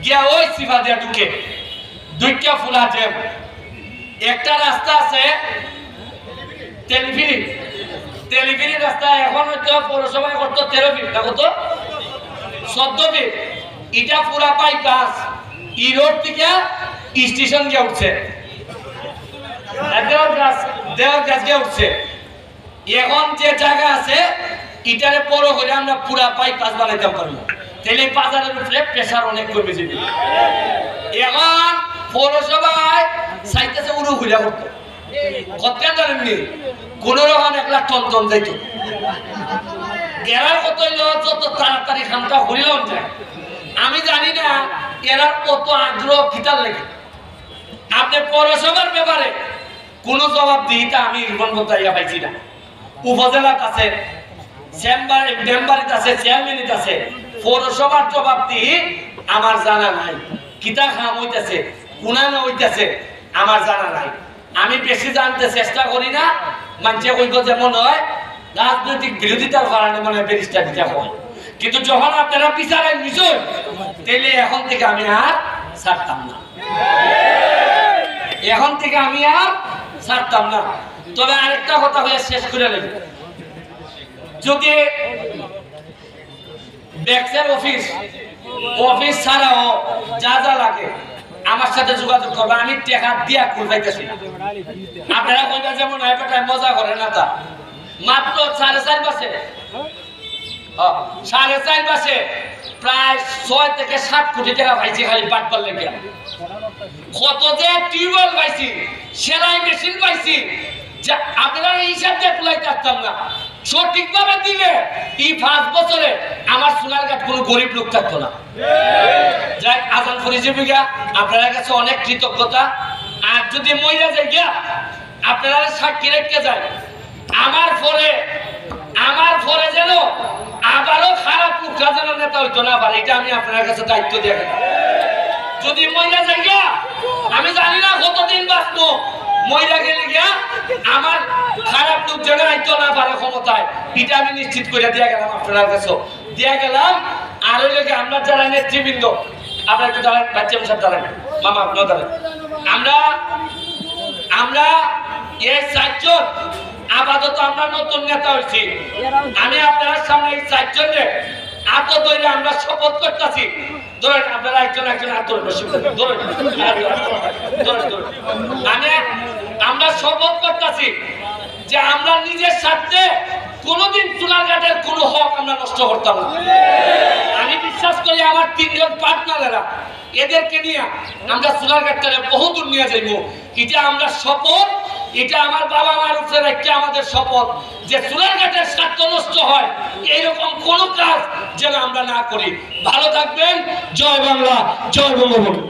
গিয়া ওই সিফা দিয়া ঢুকে দুইটা ফুলা জ্যাম একটা রাস্তা আছে তেলিফিরি রাস্তা এখন হয়তো পৌরসভায় করতো 13 ফিট না কত 14 ফিট এটা পুরা বাইপাস ই রোড থেকে স্টেশন গিয়ে উঠছে দেওয়ার গাছ গিয়ে উঠছে এখন যে জায়গা আছে এটারে বড় করে আমরা পুরা বাইপাস বানাইতে পারবো তাহলে বাজারের উপরে প্রেসার অনেক কমে যাবে এখন পৌরসভায় চাইতেছে উড়ু ঘুরিয়া করতো কত জানেননি কোন রকম 1 লাখ টন যাইতো এরা কত যত তাড়াতাড়ি খামটা ঘুরিলাম যায় আমি জানি না এরা কত আগ্রহ কিতার লেগে আপনি পৌরসভার ব্যাপারে কোন জবাব দিইতা আমি ইরফান বলতাইয়া পাইছি না উপজেলার কাছে মেম্বারিত আছে চেয়ারম্যানিত আছে পৌরসভার জবাব দিই আমার জানা নাই কিতা খাম হইতেছে কুনানো হইতেছে আমার জানা নাই আমি বেশি জানতে চেষ্টা করি না মানুষে কইব যেমন হয় রাজনৈতিক বিরোধিতার কারণে মনে ব্যারিস্টার দিতে হয় কিন্তু যখন আপনারা বিচারের বিষয় তাহলে এখন থেকে আমি আর ছাড়তাম না এখন থেকে আমি আর ছাড়তাম না তবে আরেকটা কথা হয়ে শেষ করে নেব যদি ব্যাংকের অফিস ছাড়াও যা যা লাগে আমার সাথে যোগাযোগ করবে আমি টাকা দিয়া করবাইতেছি আপনারা কইবা যেমন এবারে মজা করে না তা মাত্র 4.5 মাসে 4.5 মাসে প্রায় 6 থেকে 7 কোটি টাকা পাইছি খালি বাটবার লেগে কত যে টিউবওয়েল পাইছি সেলাই মেশিন পাইছি যে আপনারা এই হিসাব দিয়ে তুলাইতে পারতাম না সঠিকভাবে দিলে এই 5 বছরে আমার সোনারঘাট কোনো গরিব লোক থাকতো না যাই আজান ফরিজে গিয়া আপনাদের কাছে অনেক কৃতজ্ঞতা আর যদি মইরা যায় গিয়া আপনারা সাক্ষী রেখে যায় আমার পরে যেন আবারও খারাপ লোকরা যেন নেতা হইতো না পারে এটা আমি আপনার কাছে দায়িত্ব দিয়ে গেলাম যদি মইরা যায় গিয়া আমি জানি না কতদিন বাঁচবো মইরা গেলে গিয়া আমার খারাপ লোক যেন আইতো না পারে ক্ষমতায় এটা আমি নিশ্চিত করে দিয়ে গেলাম আপনার কাছে দিয়ে গেলাম আর ওই লোকে আমরা যারা নেতৃবৃন্দ আপনার একটু দাঁড়ান বাচ্চা সাহেব দাঁড়ান মামা আপনার দাঁড়ান আমরা এই 4 জন আপাতত আমরা নতুন নেতা হয়েছি আমি আপনার সামনে এই 4 জনে আত ধরে আমরা শপথ করতেছি ধরেন আপনারা একজন হাত ধরে আমরা শপথ করতেছি যে আমরা নিজের স্বার্থে কোনোদিন সোনারঘাটের কোনো হক আমরা নষ্ট করতাম না আমি বিশ্বাস করি আমার 3 জন পার্টনারেরা এদেরকে নিয়ে আমরা সোনারঘাটটারে বহু দূর নিয়ে যাইব এটা আমরা শপথ এটা আমার বাবা মার উপরে রেখে আমাদের শপথ যে সোনারঘাটের স্বার্থ নষ্ট হয় এরকম কোনো কাজ যেন আমরা না করি ভালো থাকবেন জয় বাংলা জয় বঙ্গবন্ধু